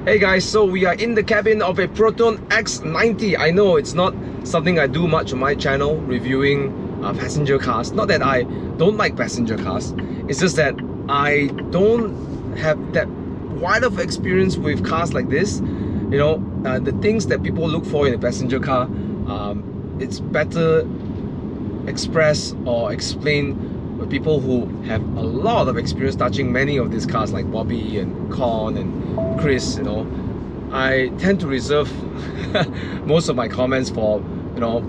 Hey guys, so we are in the cabin of a Proton X90. I know it's not something I do much on my channel, reviewing passenger cars. Not that I don't like passenger cars, it's just that I don't have that wide of experience with cars like this. You know, the things that people look for in a passenger car, it's better expressed or explained with people who have a lot of experience touching many of these cars, like Bobby and Con and Chris. You know, I tend to reserve most of my comments for, you know,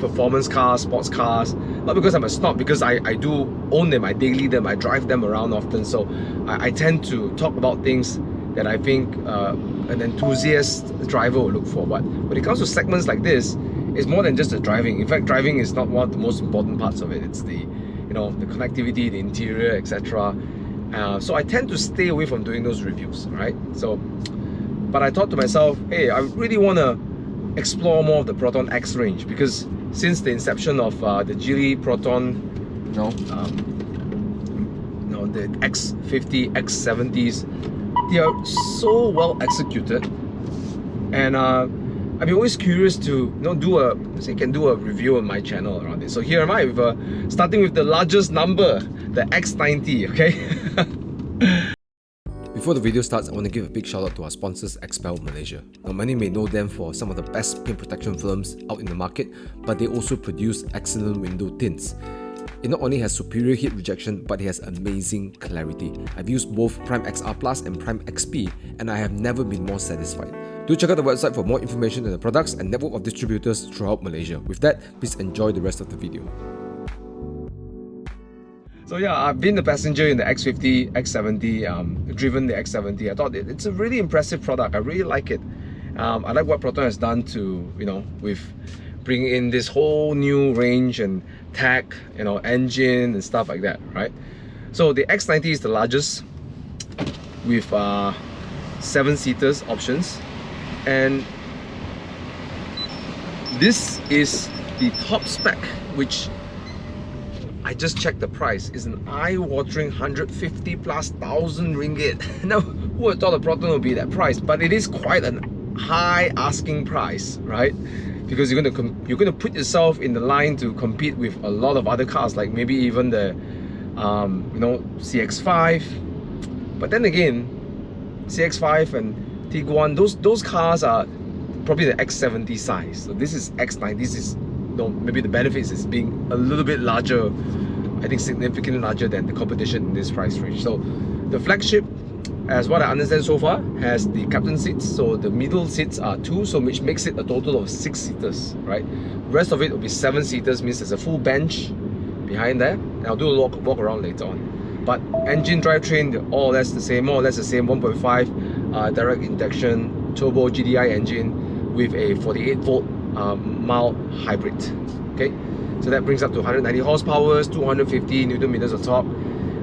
performance cars, sports cars. Not because I'm a snob, because I do own them, I daily them, I drive them around often. So I tend to talk about things that I think an enthusiast driver will look for. But when it comes to segments like this, it's more than just the driving. In fact, driving is not one of the most important parts of it. It's the, you know, the connectivity, the interior, etc. So I tend to stay away from doing those reviews, right? So, but I thought to myself, hey, I really want to explore more of the Proton X range, because since the inception of the Geely Proton, the X50, X70s, they are so well executed, and I've been always curious to do a review on my channel around it. So here am I, with starting with the largest number, the X90. Okay. Before the video starts, I want to give a big shout out to our sponsors, XPEL Malaysia. Now, many may know them for some of the best paint protection films out in the market, but they also produce excellent window tints. It not only has superior heat rejection, but it has amazing clarity. I've used both Prime XR Plus and Prime XP, and I have never been more satisfied. Do check out the website for more information on the products and network of distributors throughout Malaysia. With that, please enjoy the rest of the video. So yeah, I've been the passenger in the X50, X70, driven the X70. I thought it's a really impressive product. I really like it. I like what Proton has done to, with bringing in this whole new range and tech, engine and stuff like that, right? So the X90 is the largest, with 7-seaters options, and this is the top spec, which I just checked the price, is an eye-watering 150,000+ ringgit. Now, who would have thought a Proton would be that price? But it is quite an high asking price, right? Because you're gonna put yourself in the line to compete with a lot of other cars, like maybe even the CX-5. But then again, CX-5 and Tiguan, those cars are probably the X70 size. So this is X90. This is, maybe the benefits is being a little bit larger, I think significantly larger than the competition in this price range. So the flagship, as what I understand so far, has the captain seats. So the middle seats are 2, so which makes it a total of 6 seaters, right? The rest of it will be 7 seaters, means there's a full bench behind there. And I'll do a walk around later on. But engine drivetrain, more or less the same, 1.5 direct injection turbo GDI engine with a 48-volt mild hybrid. Okay, so that brings up to 190 horsepower, 250 Newton meters of torque.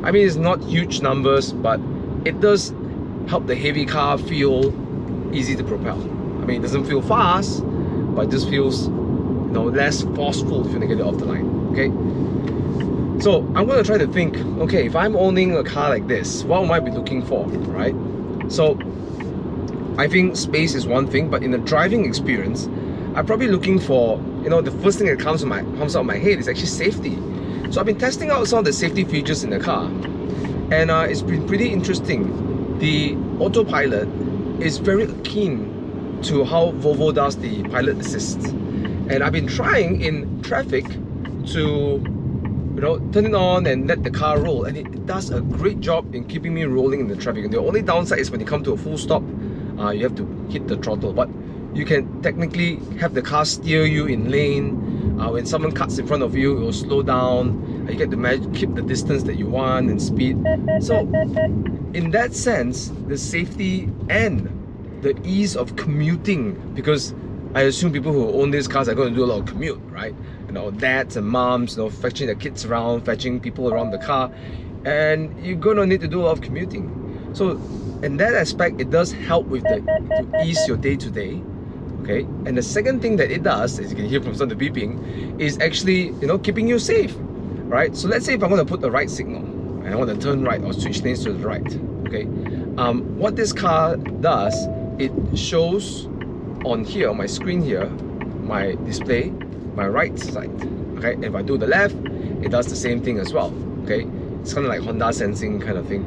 I mean, it's not huge numbers, but it does help the heavy car feel easy to propel. I mean, it doesn't feel fast, but it just feels less forceful if you want to get it off the line. Okay, so I'm going to try to think, okay, if I'm owning a car like this, what might I be looking for, right? So I think space is one thing, but in the driving experience, I'm probably looking for, the first thing that comes out of my head is actually safety. So I've been testing out some of the safety features in the car, and it's been pretty interesting. The autopilot is very keen to how Volvo does the pilot assist, and I've been trying in traffic to turn it on and let the car roll, and it does a great job in keeping me rolling in the traffic. And the only downside is when you come to a full stop, you have to hit the throttle, but you can technically have the car steer you in lane. When someone cuts in front of you, it will slow down. You get to keep the distance that you want and speed. So in that sense, the safety and the ease of commuting, because I assume people who own these cars are going to do a lot of commute, right? Dads and moms, fetching their kids around, fetching people around the car, and you're going to need to do a lot of commuting. So in that aspect, it does help with to ease your day-to-day. Okay, and the second thing that it does, as you can hear from some of the beeping, is actually keeping you safe, right? So let's say if I'm going to put the right signal and I want to turn right or switch lanes to the right, okay, what this car does it shows on here, on my screen here, my display, my right side. Okay, and if I do the left, it does the same thing as well. Okay, it's kind of like Honda sensing kind of thing.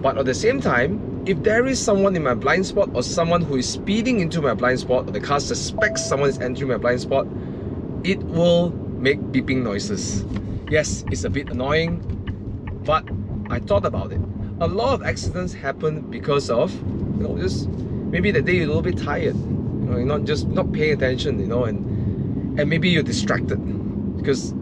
But at the same time, if there is someone in my blind spot, or someone who is speeding into my blind spot, or the car suspects someone is entering my blind spot, it will make beeping noises. Yes, it's a bit annoying, but I thought about it. A lot of accidents happen because of, you know, just maybe the day you're a little bit tired, you know, you're not paying attention, you know, and maybe you're distracted, because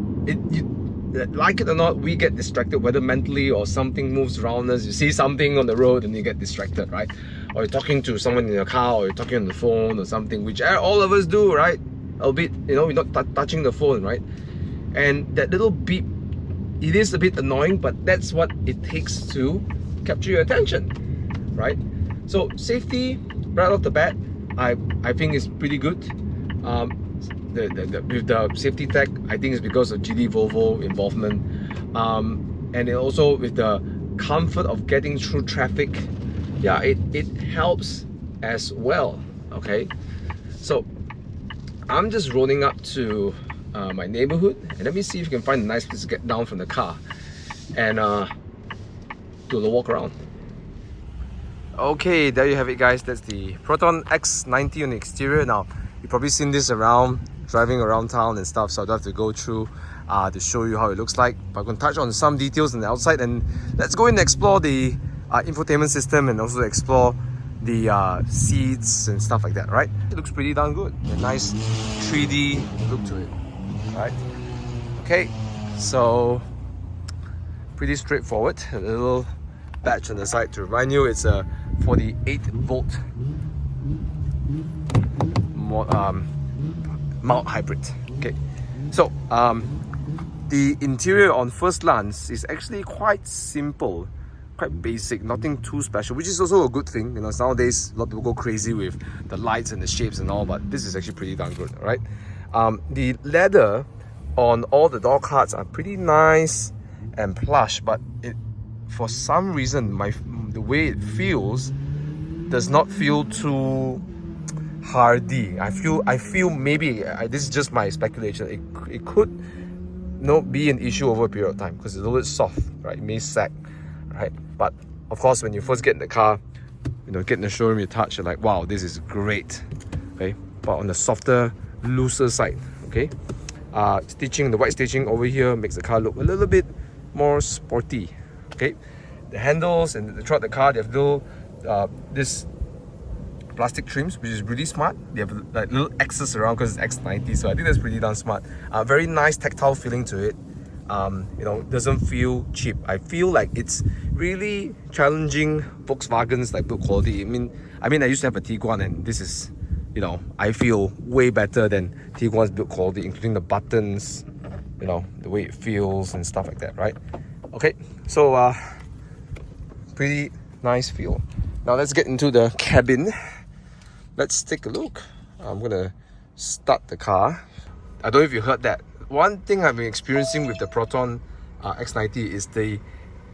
like it or not, we get distracted, whether mentally or something moves around us. You see something on the road and you get distracted, right? Or you're talking to someone in your car, or you're talking on the phone or something, which all of us do, right? Albeit, you know, we're not touching the phone, right? And that little beep, it is a bit annoying, but that's what it takes to capture your attention, right? So safety right off the bat, I think is pretty good. With the safety tech, I think it's because of GD Volvo involvement, and it also with the comfort of getting through traffic. Yeah, it helps as well. Okay, so I'm just rolling up to my neighborhood, and let me see if you can find a nice place to get down from the car and do the walk around. Okay, there you have it, guys. That's the Proton X90 on the exterior. Now, you've probably seen this around, driving around town and stuff, so I don't have to go through to show you how it looks like. But I'm going to touch on some details on the outside, and let's go and explore the infotainment system, and also explore the seats and stuff like that, right? It looks pretty darn good. A nice 3D look to it, right? Okay, so pretty straightforward. A little badge on the side to remind you it's a 48-volt mild hybrid. Okay, so the interior on first glance is actually quite simple, quite basic, nothing too special, which is also a good thing. You know, nowadays a lot of people go crazy with the lights and the shapes and all, but this is actually pretty darn good, right? The leather on all the door cards are pretty nice and plush, but for some reason the way it feels does not feel too hardy. I feel maybe this is just my speculation. It could not be an issue over a period of time because it's a little bit soft, right? It may sag, right? But of course, when you first get in the car, you know, get in the showroom, you touch, you're like, wow, this is great. Okay, but on the softer, looser side, okay, stitching, the white stitching over here makes the car look a little bit more sporty. Okay, the handles and throughout the car, they have little this plastic trims, which is really smart. They have like little X's around because it's X90, so I think that's pretty darn smart. Very nice tactile feeling to it. You know, doesn't feel cheap. I feel like it's really challenging Volkswagen's like build quality. I mean, I used to have a Tiguan, and this is, you know, I feel way better than Tiguan's build quality, including the buttons, you know, the way it feels and stuff like that, right? Okay, so pretty nice feel. Now let's get into the cabin. Let's take a look. I'm gonna start the car. I don't know if you heard that. One thing I've been experiencing with the Proton X90 is the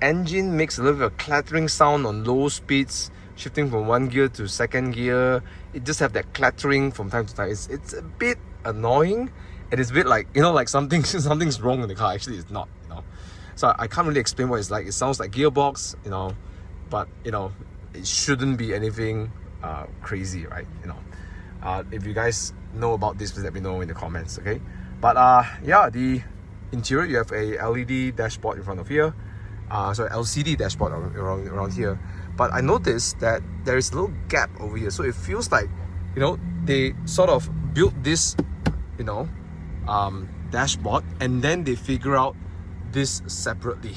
engine makes a little bit of clattering sound on low speeds, shifting from one gear to second gear. It just have that clattering from time to time. It's a bit annoying. It is a bit like, you know, like something's wrong in the car. Actually, it's not, you know. So I can't really explain what it's like. It sounds like gearbox, you know, but you know, it shouldn't be anything crazy, right? You know, if you guys know about this, please let me know in the comments, okay? But yeah, the interior, you have a LED dashboard in front of here, so LCD dashboard around here. But I noticed that there is a little gap over here, so it feels like, you know, they sort of built this, you know, dashboard, and then they figure out this separately.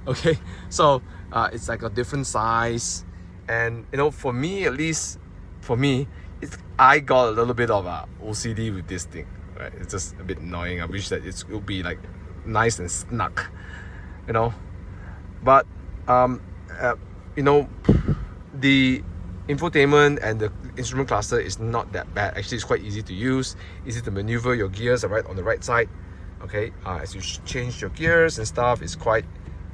Okay, so it's like a different size, and you know, for me, at least for me, I got a little bit of OCD with this thing, right? It's just a bit annoying. I wish that it would be like nice and snug, you know. But you know, the infotainment and the instrument cluster is not that bad. Actually, it's quite easy to use, easy to maneuver. Your gears are right on the right side. Okay, as you change your gears and stuff, it's quite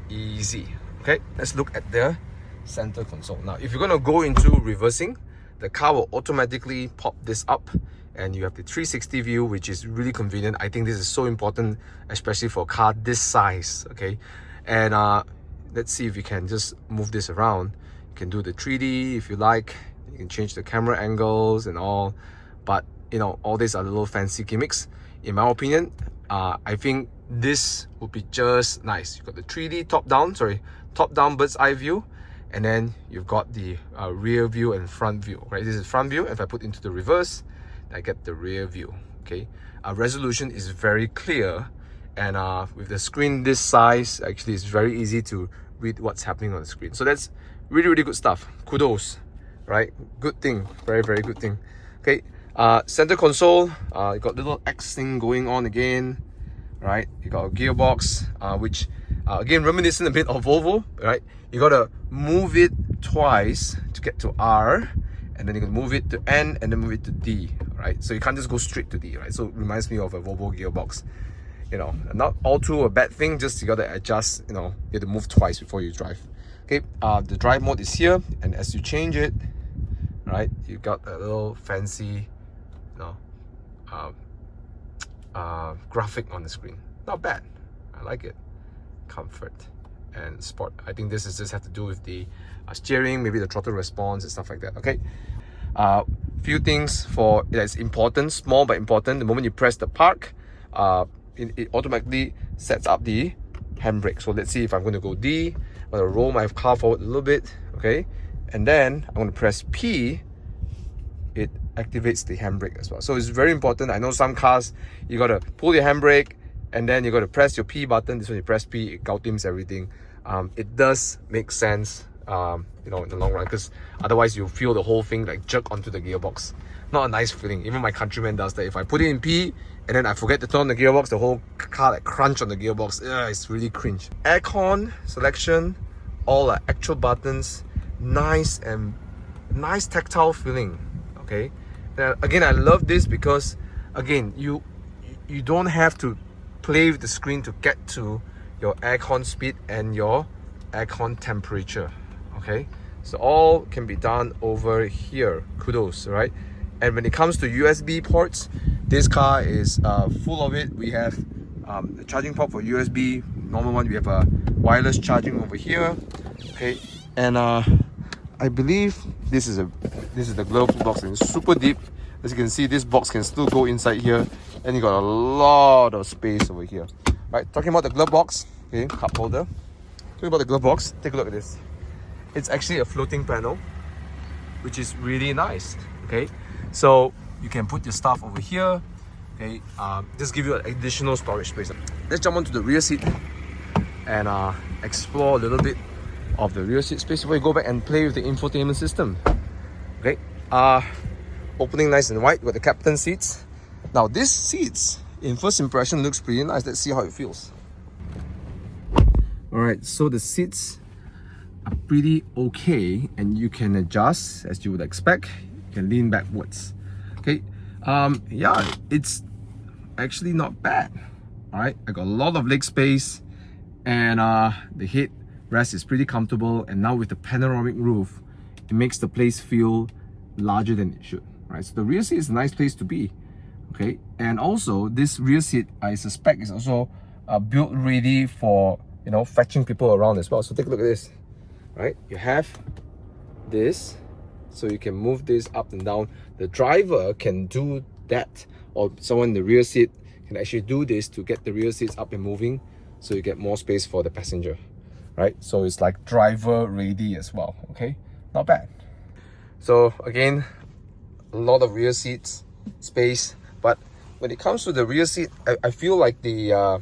easy. Okay, let's look at the center console. Now, if you're gonna go into reversing, the car will automatically pop this up, and you have the 360 view, which is really convenient. I think this is so important, especially for a car this size, okay? And let's see if we can just move this around. You can do the 3D if you like. You can change the camera angles and all, but you know, all these are little fancy gimmicks. In my opinion, I think this would be just nice. You've got the 3D top-down bird's eye view, and then you've got the rear view and front view, right? This is front view. If I put into the reverse, I get the rear view, okay? Resolution is very clear, and with the screen this size, actually it's very easy to read what's happening on the screen. So that's really, really good stuff. Kudos, right? Good thing, very, very good thing. Okay, center console, you got little X thing going on again, right? You got a gearbox, which again reminiscent a bit of Volvo, right? You gotta move it twice to get to R, and then you can move it to N and then move it to D, right? So you can't just go straight to D, right? So it reminds me of a Volvo gearbox. You know, not all too a bad thing, just you gotta adjust, you know, you have to move twice before you drive. Okay, the drive mode is here, and as you change it, right, you got a little fancy, you know, graphic on the screen. Not bad, I like it. Comfort and sport. I think this is just have to do with the steering, maybe the throttle response and stuff like that. Okay, few things for that's important, small but important. The moment you press the park, it automatically sets up the handbrake. So let's see if I'm going to go D. I'm going to roll my car forward a little bit, okay, and then I'm going to press P. It activates the handbrake as well. So it's very important. I know some cars you got to pull your handbrake and then you got to press your P button. This one you press P, it gaudims everything. It does make sense, you know, in the long run, because otherwise you feel the whole thing like jerk onto the gearbox. Not a nice feeling. Even my countryman does that. If I put it in P and then I forget to turn on the gearbox, the whole car like crunch on the gearbox. It's really cringe. Aircon selection, all are actual buttons, nice tactile feeling. Okay. Now, again, I love this because again, you don't have to play with the screen to get to your aircon speed and your aircon temperature. Okay, so all can be done over here. Kudos, right? And when it comes to USB ports, this car is full of it. We have the charging port for USB, normal one. We have a wireless charging over here. Okay, and I believe this is the glove box, and it's super deep. As you can see, this box can still go inside here, and you got a lot of space over here. Right, talking about the glove box, okay, cup holder. Talking about the glove box, take a look at this. It's actually a floating panel, which is really nice. Okay, so you can put your stuff over here. Okay, just give you an additional storage space. Let's jump onto the rear seat and explore a little bit of the rear seat space before you go back and play with the infotainment system. Okay, opening nice and wide with the captain seats. Now this seats, in first impression, looks pretty nice. Let's see how it feels. Alright, so the seats are pretty okay, and you can adjust as you would expect. You can lean backwards. Okay, yeah, it's actually not bad. Alright, I got a lot of leg space, and the head rest is pretty comfortable, and now with the panoramic roof, it makes the place feel larger than it should. Right, so the rear seat is a nice place to be. Okay, and also this rear seat, I suspect, is also built ready for, you know, fetching people around as well. So take a look at this. Right, you have this, so you can move this up and down. The driver can do that, or someone in the rear seat can actually do this to get the rear seats up and moving, so you get more space for the passenger. Right, so it's like driver ready as well. Okay, not bad. So again, a lot of rear seats space, but when it comes to the rear seat, I feel like the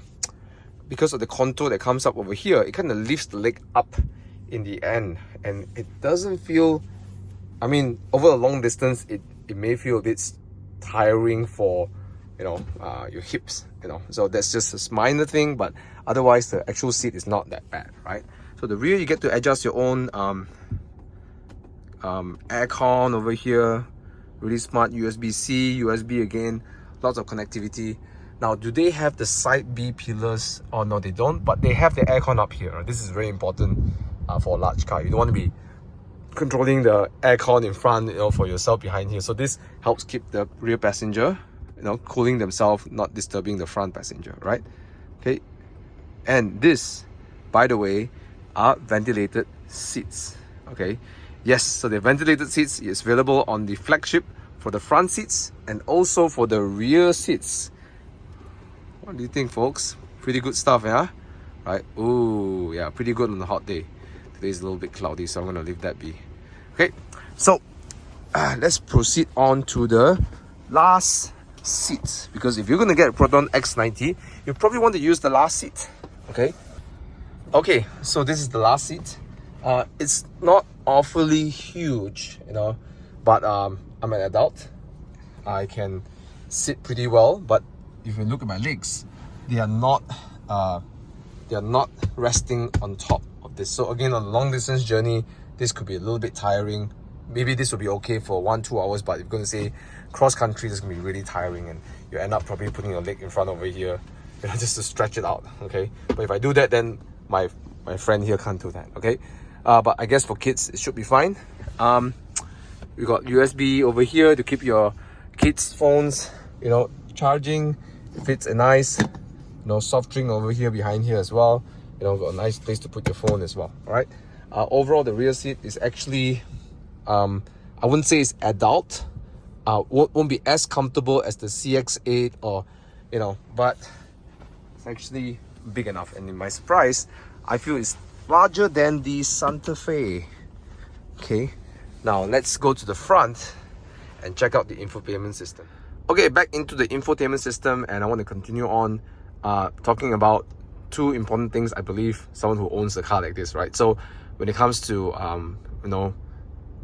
because of the contour that comes up over here, it kind of lifts the leg up in the end, and it doesn't feel, I mean, over a long distance, it may feel a bit tiring for, you know, your hips, you know. So that's just a minor thing, but otherwise the actual seat is not that bad, right? So the rear, you get to adjust your own aircon over here. Really smart USB-C, USB again, lots of connectivity. Now, do they have the side B pillars? Oh no, they don't, but they have the aircon up here. This is very important for a large car. You don't want to be controlling the aircon in front, you know, for yourself behind here. So this helps keep the rear passenger, you know, cooling themselves, not disturbing the front passenger, right? Okay, and this, by the way, are ventilated seats. Okay, yes, so the ventilated seats is available on the Flagship for the front seats and also for the rear seats. What do you think, folks? Pretty good stuff, yeah? Right? Ooh, yeah, pretty good on a hot day. Today's a little bit cloudy, so I'm gonna leave that be. Okay, so let's proceed on to the last seat, because if you're gonna get a Proton X90, you probably want to use the last seat. Okay, so this is the last seat. It's not awfully huge, you know, but I'm an adult. I can sit pretty well, but if you look at my legs, they are not resting on top of this. So again, on a long distance journey, this could be a little bit tiring. Maybe this will be okay for 1-2 hours, but if you're going to say cross country, this is going to be really tiring, and you end up probably putting your leg in front over here, you know, just to stretch it out. Okay, but if I do that, then my friend here can't do that. Okay, but I guess for kids it should be fine. We got USB over here to keep your kids' phones, you know, charging. It fits a nice, you know, soft drink over here behind here as well. You know, got a nice place to put your phone as well. All right. Overall, the rear seat is actually, I wouldn't say it's adult. Won't be as comfortable as the CX-8 or, you know, but it's actually big enough. And in my surprise, I feel it's larger than the Santa Fe. Okay. Now let's go to the front and check out the infotainment system. Okay, back into the infotainment system, and I want to continue on talking about two important things, I believe, someone who owns a car like this, right? So when it comes to you know,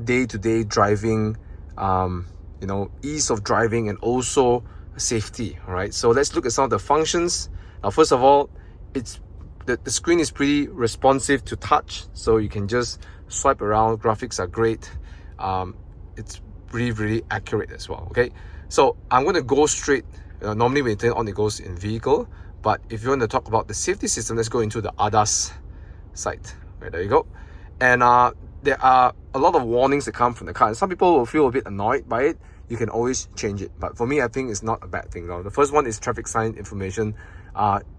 day-to-day driving, you know, ease of driving, and also safety. All right, so let's look at some of the functions. Now, first of all, it's the screen is pretty responsive to touch, so you can just swipe around. Graphics are great. It's really accurate as well. Okay, so I'm going to go straight. Normally when you turn it on, it goes in vehicle, but if you want to talk about the safety system, let's go into the ADAS side. Right, there you go. And there are a lot of warnings that come from the car, and some people will feel a bit annoyed by it. You can always change it, but for me, I think it's not a bad thing. Now, the first one is traffic sign information.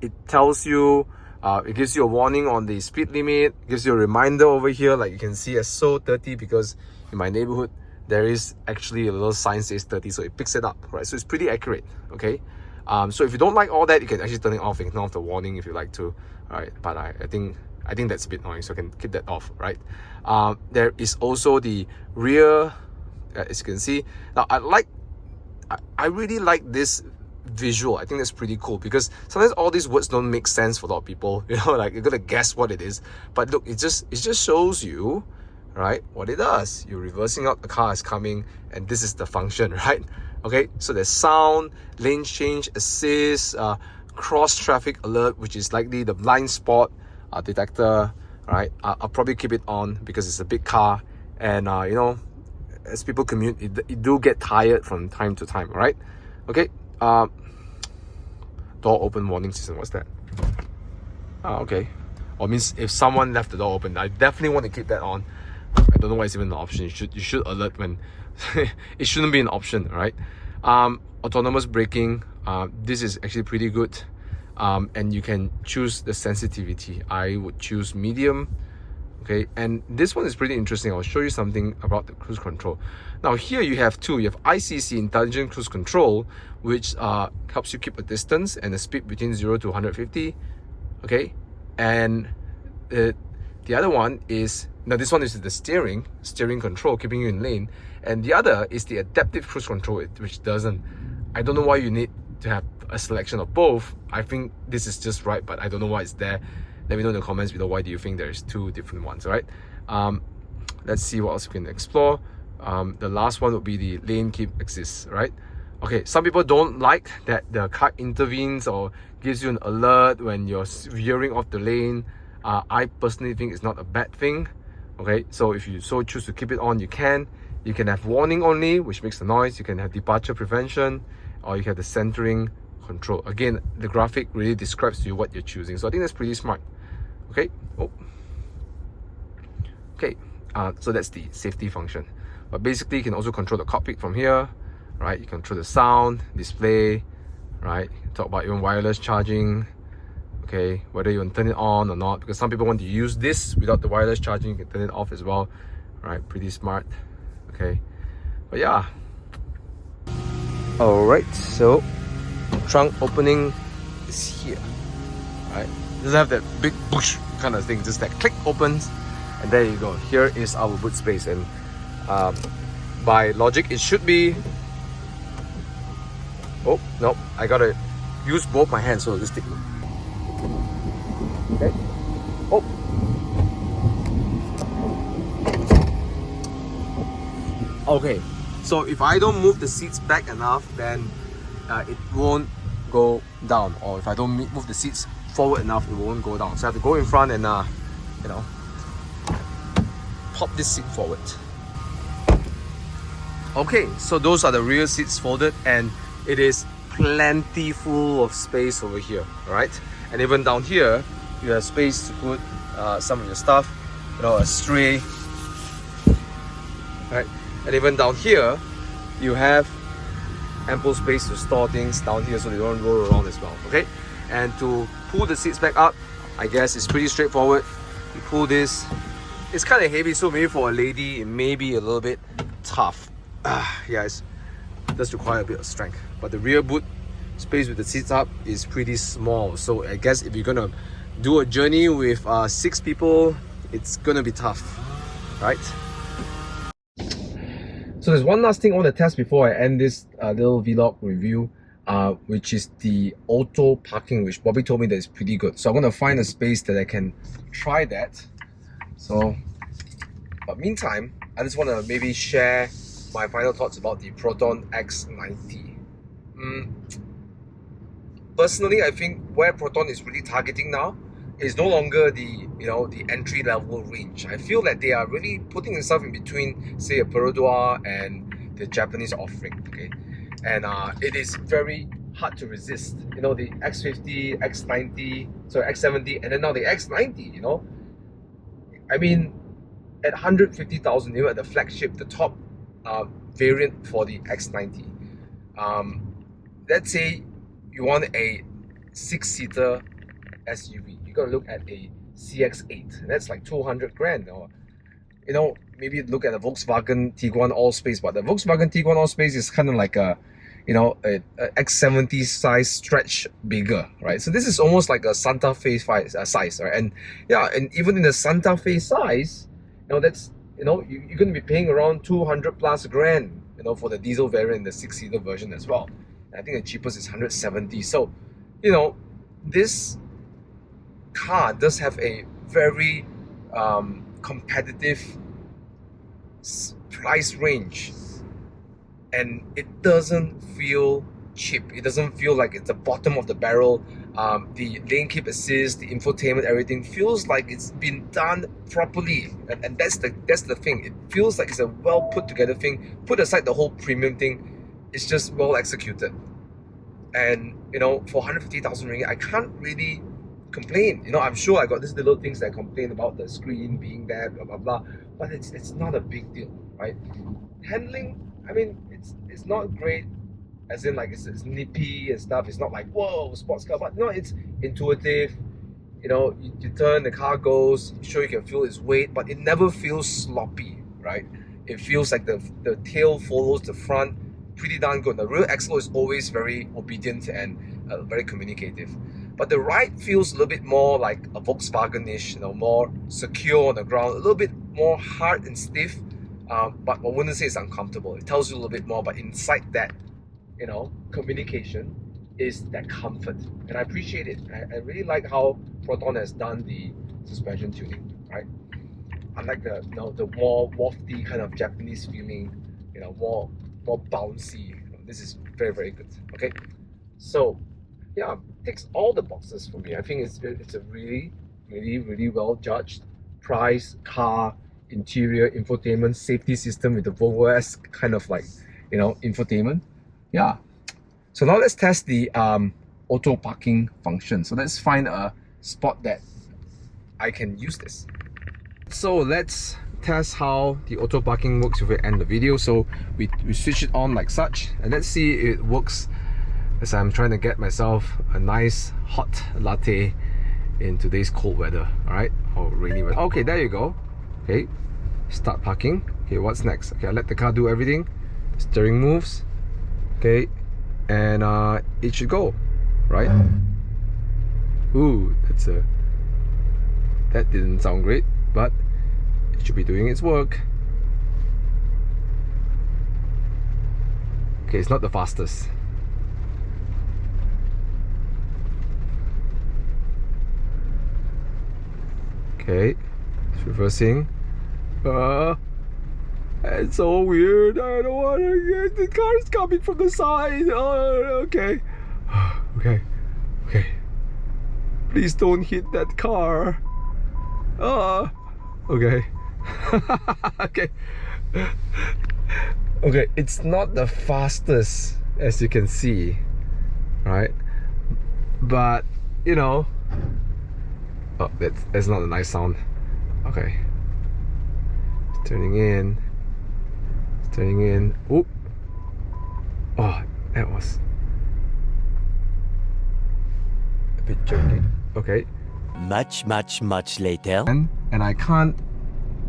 It tells you, it gives you a warning on the speed limit, gives you a reminder over here, like you can see as so 30, because in my neighborhood there is actually a little sign says 30, so it picks it up, right? So it's pretty accurate. Okay, so if you don't like all that, you can actually turn it off. You can turn off the warning if you like to. All right, but I think that's a bit annoying, so I can keep that off, right? There is also the rear, as you can see. Now I really like this visual. I think that's pretty cool, because sometimes all these words don't make sense for a lot of people. You know, like you're gonna guess what it is, but look, it just shows you, right, what it does. You're reversing out, the car is coming, and this is the function, right? Okay, so there's sound, lane change assist, cross traffic alert, which is likely the blind spot detector, right? I'll probably keep it on because it's a big car, and you know, as people commute, it do get tired from time to time, right? Okay, door open warning system, what's that? Okay, or means if someone left the door open, I definitely want to keep that on. I don't know why it's even an option. You should alert when it shouldn't be an option, right? Autonomous braking, this is actually pretty good, and you can choose the sensitivity. I would choose medium. Okay, and this one is pretty interesting. I'll show you something about the cruise control. Now here you have two. You have ICC, Intelligent Cruise Control, which helps you keep a distance and a speed between 0 to 150. Okay, and the other one is, now this one is the steering control, keeping you in lane, and the other is the adaptive cruise control, which doesn't. I don't know why you need to have a selection of both. I think this is just right, but I don't know why it's there. Let me know in the comments below, why do you think there's two different ones, right? Let's see what else we can explore. The last one would be the lane keep assist, right? Okay, some people don't like that the car intervenes or gives you an alert when you're veering off the lane. I personally think it's not a bad thing. Okay, so if you so choose to keep it on, you can. You can have warning only, which makes the noise. You can have departure prevention, or you have the centering control. Again, the graphic really describes to you what you're choosing, so I think that's pretty smart. Okay, So that's the safety function. But basically, you can also control the cockpit from here, right? You control the sound, display, right? Talk about even wireless charging, okay? Whether you want to turn it on or not, because some people want to use this without the wireless charging, you can turn it off as well, right? Pretty smart, okay? But yeah. Alright, so trunk opening is here, right? It doesn't have that big push kind of thing, just that click opens, and there you go. Here is our boot space, and by logic it should be, oh no, I gotta use both my hands, so just take a look. Okay. Oh. Okay, so if I don't move the seats back enough, then it won't go down, or if I don't move the seats forward enough, it won't go down. So I have to go in front and you know, pop this seat forward. Okay, so those are the rear seats folded, and it is plenty full of space over here, right? And even down here, you have space to put some of your stuff, you know, a tray, right? And even down here, you have ample space to store things down here so they don't roll around as well, okay? And to pull the seats back up, I guess it's pretty straightforward. You pull this, it's kind of heavy, so maybe for a lady, it may be a little bit tough. Yeah, it does require a bit of strength. But the rear boot space with the seats up is pretty small, so I guess if you're gonna do a journey with 6 people, it's gonna be tough, right? So there's one last thing I want to test before I end this little vlog review, which is the auto parking, which Bobby told me that is pretty good. So I'm going to find a space that I can try that. So, but meantime, I just want to maybe share my final thoughts about the Proton X90. Personally, I think where Proton is really targeting now is no longer the the entry level range. I feel that they are really putting themselves in between, say, a Perodua and the Japanese offering. Okay, and it is very hard to resist. You know, the X50, X90, sorry, X70, and then now the X90. You know, I mean, at 150,000, even at the flagship, the top variant for the X90. Let's say you want a 6-seater SUV, you gotta look at a CX-8. That's like 200 grand. Or, you know, maybe look at a Volkswagen Tiguan All-Space, but the Volkswagen Tiguan All-Space is kind of like a, you know, a X70 size stretch bigger, right? So this is almost like a Santa Fe size, right? And yeah, and even in the Santa Fe size, you know, that's, you know, you're going to be paying around 200 plus grand, you know, for the diesel variant, the 6-seater version as well. And I think the cheapest is 170. So, you know, this car does have a very competitive price range, and it doesn't feel cheap. It doesn't feel like it's the bottom of the barrel. The lane keep assist, the infotainment, everything feels like it's been done properly, and that's the thing. It feels like it's a well put together thing. Put aside the whole premium thing, it's just well executed. And you know, for 150,000 ringgit, I can't really complain. You know, I'm sure I got these little things that I complain about, the screen being there, blah blah blah, but it's not a big deal, right? Handling, I mean, it's not great, as in like it's nippy and stuff. It's not like, whoa, sports car, but no, it's intuitive. You know, you turn, the car goes, sure you can feel its weight, but it never feels sloppy, right? It feels like the tail follows the front pretty darn good. The rear axle is always very obedient and very communicative. But the right feels a little bit more like a Volkswagen-ish, you know, more secure on the ground, a little bit more hard and stiff, but I wouldn't say it's uncomfortable. It tells you a little bit more, but inside that, you know, communication is that comfort, and I appreciate it. I really like how Proton has done the suspension tuning, right? I like the, you know, the more wafty kind of Japanese feeling, you know, more bouncy. You know, this is very, very good. Okay, so yeah, ticks all the boxes for me. I think it's a really, really, really well judged price, car, interior, infotainment, safety system with the Volvo-esque kind of like, you know, infotainment. Yeah. So now let's test the auto parking function. So let's find a spot that I can use this. So let's test how the auto parking works before we end the video. So we switch it on like such, and let's see if it works as I'm trying to get myself a nice hot latte in today's cold weather. Alright, or rainy weather. Okay, there you go. Okay, start parking. Okay, what's next? Okay, I let the car do everything. Steering moves. Okay, and it should go, right? Ooh, that didn't sound great, but it should be doing its work. Okay, it's not the fastest. Okay, it's reversing. It's so weird. I don't want to get the car's coming from the side. Oh, okay. Okay. Please don't hit that car. Okay. Okay. Okay, it's not the fastest, as you can see, right? But you know, oh, that's not a nice sound. Okay, it's turning in. Oop. Oh, that was a bit jerky. Okay. Much later. And I can't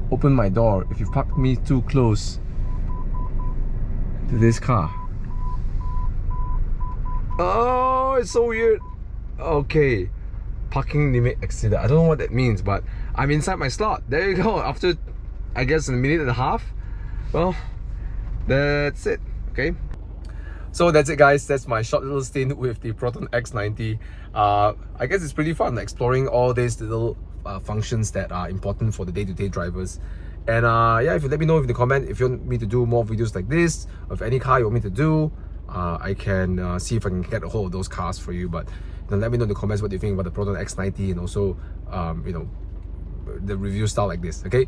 open my door if you park me too close to this car. Oh, it's so weird. Okay, parking limit exceeded. I don't know what that means, but I'm inside my slot. There you go. After, I guess, a minute and a half. Well, that's it. Okay. So that's it, guys. That's my short little stint with the Proton X90. I guess it's pretty fun exploring all these little functions that are important for the day-to-day drivers. And yeah, if you let me know in the comment if you want me to do more videos like this, or if any car you want me to do, I can see if I can get a hold of those cars for you. But let me know in the comments what you think about the Proton X90 and also you know, the review style like this. Okay,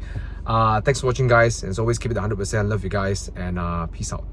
thanks for watching, guys, and as always, keep it 100%. Love you guys, and peace out.